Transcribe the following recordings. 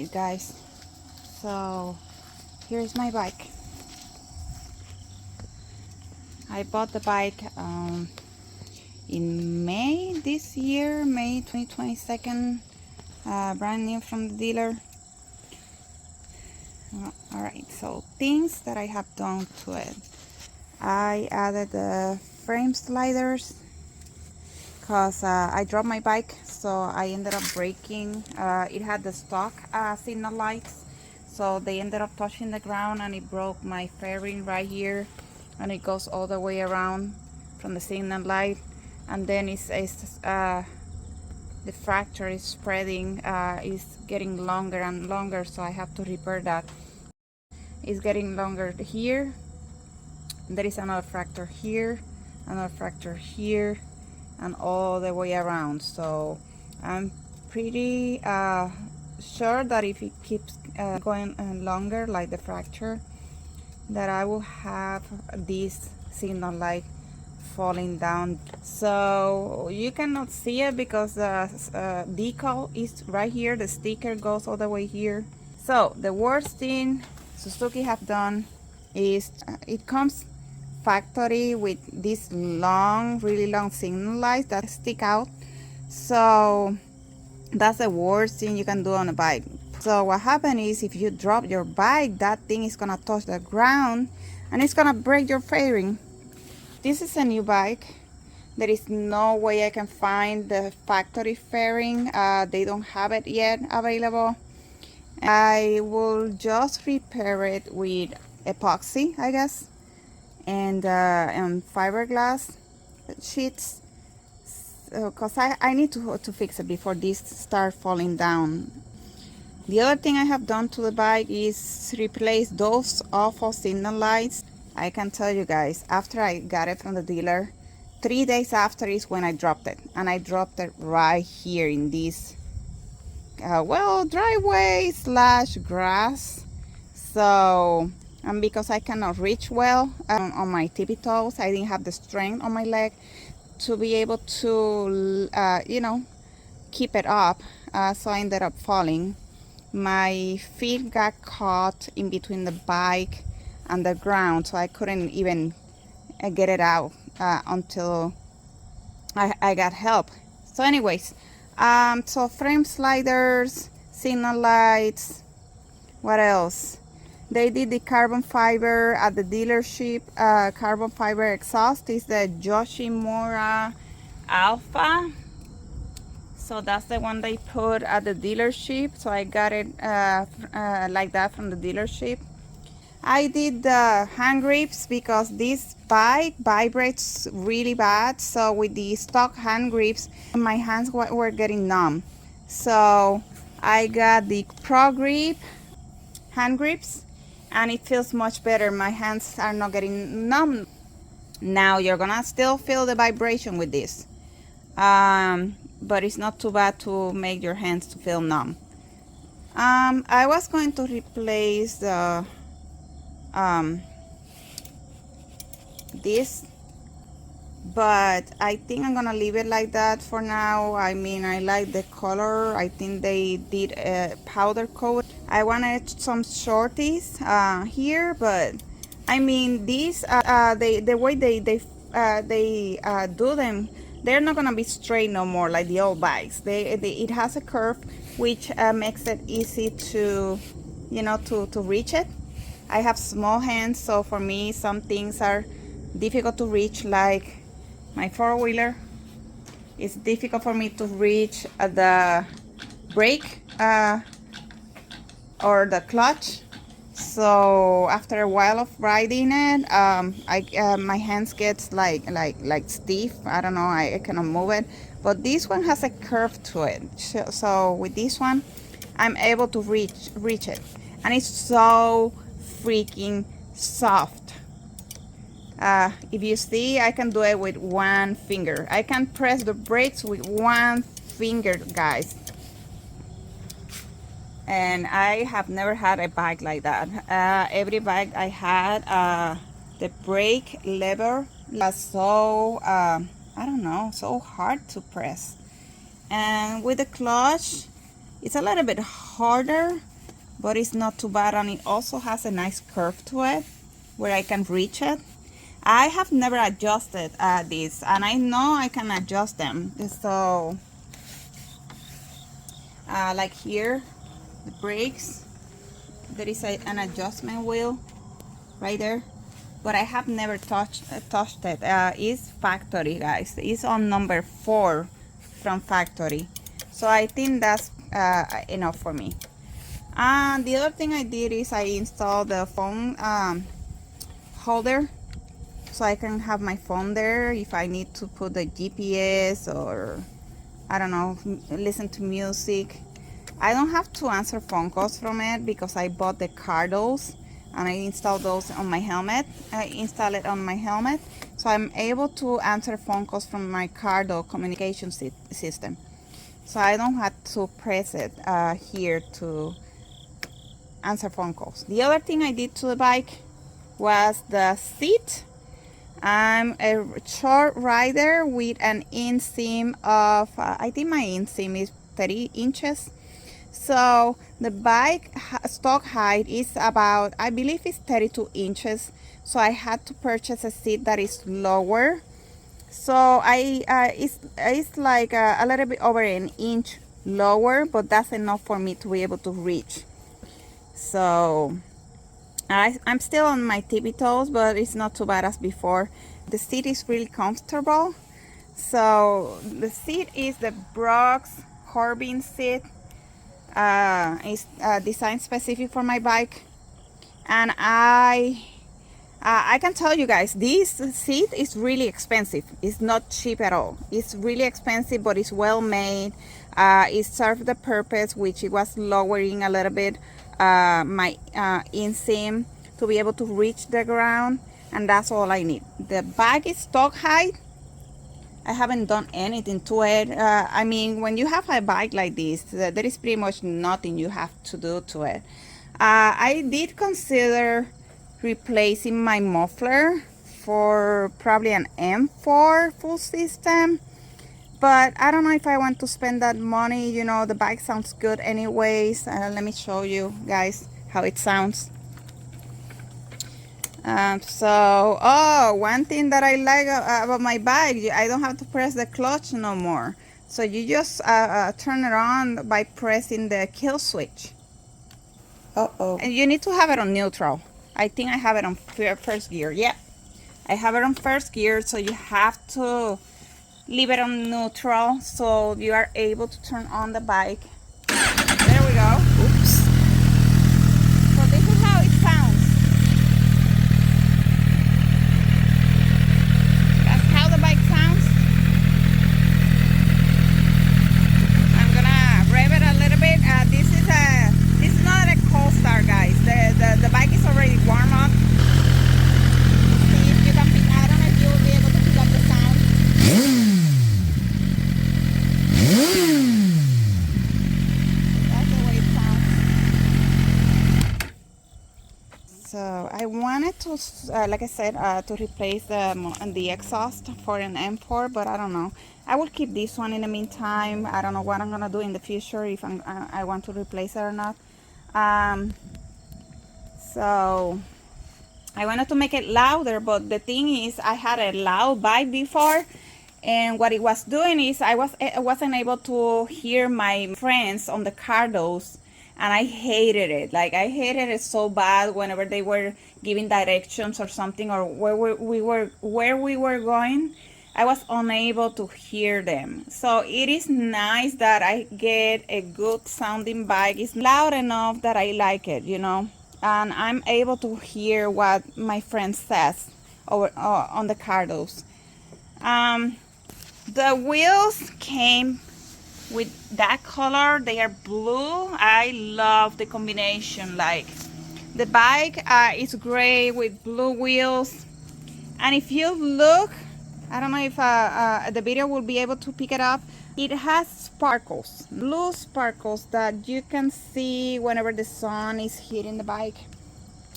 Alright guys, so here's my bike. I bought the bike in May this year, May 2022, brand new from the dealer. Alright, so things that I have done to it. I added the frame sliders because I dropped my bike, so I ended up breaking. It had the stock signal lights, so they ended up touching the ground and it broke my fairing right here, and it goes all the way around from the signal light, and then the fracture is spreading, is getting longer and longer, so I have to repair that. It's getting longer here. There is another fracture here, another fracture here, and all the way around. So I'm pretty sure that if it keeps going longer, like the fracture, that I will have this signal light falling down. So you cannot see it because the decal is right here, the sticker goes all the way here. So the worst thing Suzuki have done is it comes factory with these long, really long signal lights that stick out. So that's the worst thing you can do on a bike. So what happens is if you drop your bike, that thing is gonna touch the ground and it's gonna break your fairing. This is a new bike. There is no way I can find the factory fairing. They don't have it yet available. I will just repair it with epoxy, I guess, and fiberglass sheets, because I need to fix it before this start falling down. The other thing I have done to the bike is replace those awful signal lights. I can tell you guys, after I got it from the dealer, 3 days after is when I dropped it, and I dropped it right here in this driveway slash grass. So and because I cannot reach well on my tippy toes, I didn't have the strength on my leg to be able to keep it up, so I ended up falling. My feet got caught in between the bike and the ground, so I couldn't even get it out until I got help. So anyways, so frame sliders, signal lights, what else? They did the carbon fiber at the dealership. Carbon fiber exhaust is the Yoshimura Alpha. So that's the one they put at the dealership. So I got it like that from the dealership. I did the hand grips because this bike vibrates really bad. So with the stock hand grips, my hands were getting numb. So I got the Pro Grip hand grips, and it feels much better. My hands are not getting numb. Now you're gonna still feel the vibration with this, but it's not too bad to make your hands to feel numb. I was going to replace the this, but I think I'm gonna leave it like that for now. I mean, I like the color. I think they did a powder coat. I wanted some shorties here, but I mean these the way they do them, they're not gonna be straight no more like the old bikes. It has a curve, which makes it easy to to reach it. I have small hands, so for me some things are difficult to reach, like my four-wheeler. It's difficult for me to reach the brake or the clutch. So after a while of riding it, my hands gets like stiff. I don't know, I cannot move it. But this one has a curve to it. So with this one, I'm able to reach it, and it's so freaking soft. If you see, I can do it with one finger. I can press the brakes with one finger, guys. And I have never had a bike like that. Every bike I had, the brake lever was so I don't know, so hard to press. And with the clutch, it's a little bit harder, but it's not too bad, and it also has a nice curve to it where I can reach it. I have never adjusted this, and I know I can adjust them. So like here, the brakes, there is an adjustment wheel right there, but I have never touched it. It's factory, guys. It's on number 4 from factory, so I think that's enough for me. And the other thing I did is I installed the phone holder, so I can have my phone there if I need to put the GPS or, I don't know, listen to music. I don't have to answer phone calls from it because I bought the Cardos and I installed those on my helmet. I install it on my helmet, so I'm able to answer phone calls from my Cardo communication system. So I don't have to press it here to answer phone calls. The other thing I did to the bike was the seat. I'm a short rider with an inseam of, I think my inseam is 30 inches. So the bike stock height is about, I believe it's 32 inches. So I had to purchase a seat that is lower. So it's like a little bit over an inch lower, but that's enough for me to be able to reach. So I'm still on my tippy toes, but it's not too bad as before. The seat is really comfortable. So the seat is the Brooks Corbin seat. It's designed specific for my bike, and I can tell you guys, this seat is really expensive. It's not cheap at all. It's really expensive, but it's well made. It served the purpose, which it was lowering a little bit my inseam to be able to reach the ground, and that's all I need. The bike is stock height. I haven't done anything to it. I mean, when you have a bike like this, there is pretty much nothing you have to do to it. I did consider replacing my muffler for probably an M4 full system, but I don't know if I want to spend that money. You know, the bike sounds good anyways. Let me show you guys how it sounds. One thing that I like about my bike, I don't have to press the clutch no more. So you just turn it on by pressing the kill switch. And you need to have it on neutral. I think I have it on first gear. Yeah, I have it on first gear, so you have to leave it on neutral so you are able to turn on the bike. There we go. Oops. So this is how it sounds. That's how the bike sounds. I'm gonna rev it a little bit. This is not a cold start, guys. The bike is already warm up. See if you can pick. I don't know if you will be able to pick up the sound. That's the way it sounds. So I wanted to, like I said, to replace the exhaust for an M4, but I don't know. I will keep this one in the meantime. I don't know what I'm gonna do in the future, if I want to replace it or not. So I wanted to make it louder, but the thing is, I had a loud bike before, and what it was doing is I wasn't able to hear my friends on the Cardos, and I hated it. Like, I hated it so bad whenever they were giving directions or something, or where we were going. I was unable to hear them. So it is nice that I get a good sounding bike. It's loud enough that I like it, you know, and I'm able to hear what my friend says on the Cardos. The wheels came with that color. They are blue. I love the combination. Like, the bike is gray with blue wheels, and if you look, I don't know if the video will be able to pick it up. It has sparkles, blue sparkles that you can see whenever the sun is hitting the bike.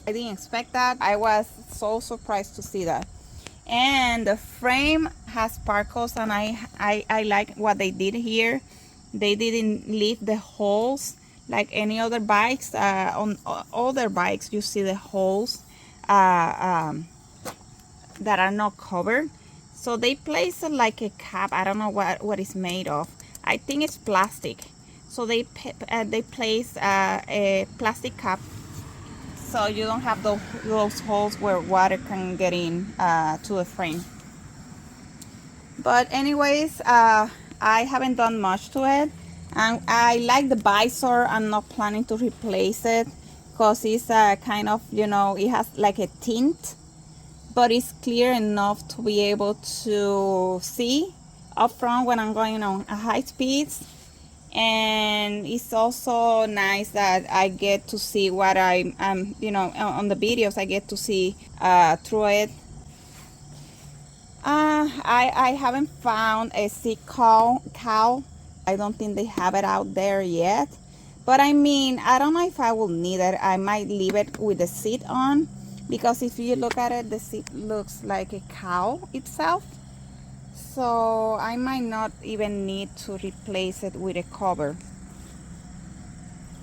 I didn't expect that. I was so surprised to see that. And the frame has sparkles, and I like what they did here. They didn't leave the holes like any other bikes. On other bikes you see the holes uh, um, that are not covered, so they place like a cap. I don't know what it's made of. I think it's plastic, so they place a plastic cap, so you don't have those holes where water can get in to the frame. But anyways, I haven't done much to it, and I like the visor. I'm not planning to replace it because it's kind of, you know, it has like a tint, but it's clear enough to be able to see up front when I'm going on high speeds. And it's also nice that I get to see what I'm, you know, on the videos I get to see through it. I haven't found a sick cow. I don't think they have it out there yet. But I mean, I don't know if I will need it. I might leave it with the seat on, because if you look at it, the seat looks like a cow itself. So I might not even need to replace it with a cover.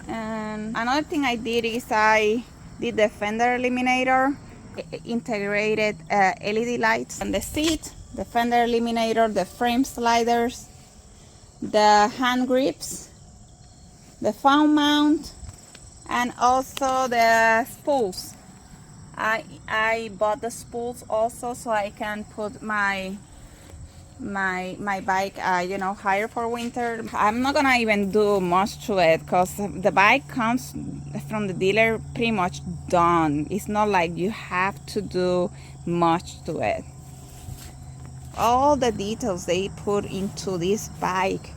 And another thing I did is I did the fender eliminator, integrated LED lights on the seat, the fender eliminator, the frame sliders, the hand grips, the foam mount, and also the spools. I bought the spools also so I can put my bike you know, higher for winter. I'm not gonna even do much to it because the bike comes from the dealer pretty much done. It's not like you have to do much to it. All the details they put into this bike,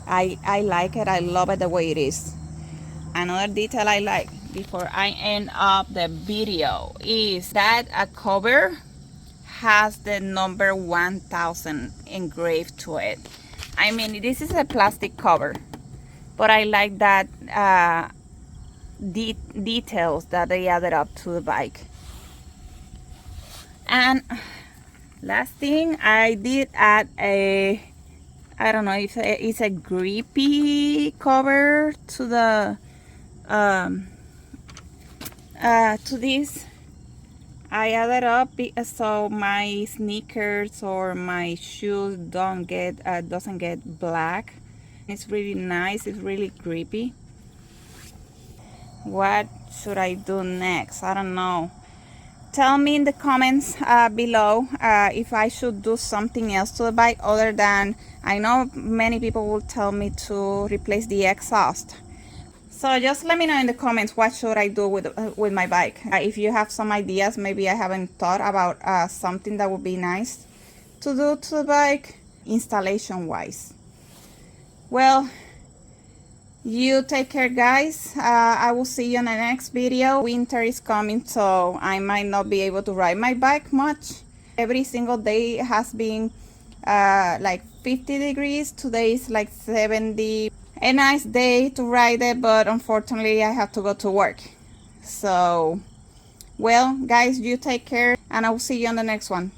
I like it. I love it the way it is. Another detail I like, before I end up the video, is that a cover has the number 1000 engraved to it. I mean, this is a plastic cover, but I like that details that they added up to the bike. And last thing, I did add a, I don't know if it's a grippy cover to the to this. I added up so my sneakers or my shoes doesn't get black. It's really nice. It's really grippy. What should I do next? I don't know. Tell me in the comments below if I should do something else to the bike other than, I know many people will tell me to replace the exhaust. So just let me know in the comments what should I do with my bike. If you have some ideas, maybe I haven't thought about something that would be nice to do to the bike installation wise. Well, you take care, guys. I will see you in the next video. Winter is coming, so I might not be able to ride my bike much. Every single day has been like 50 degrees. Today is like 70. A nice day to ride it, but unfortunately I have to go to work. So, well, guys, you take care, and I will see you on the next one.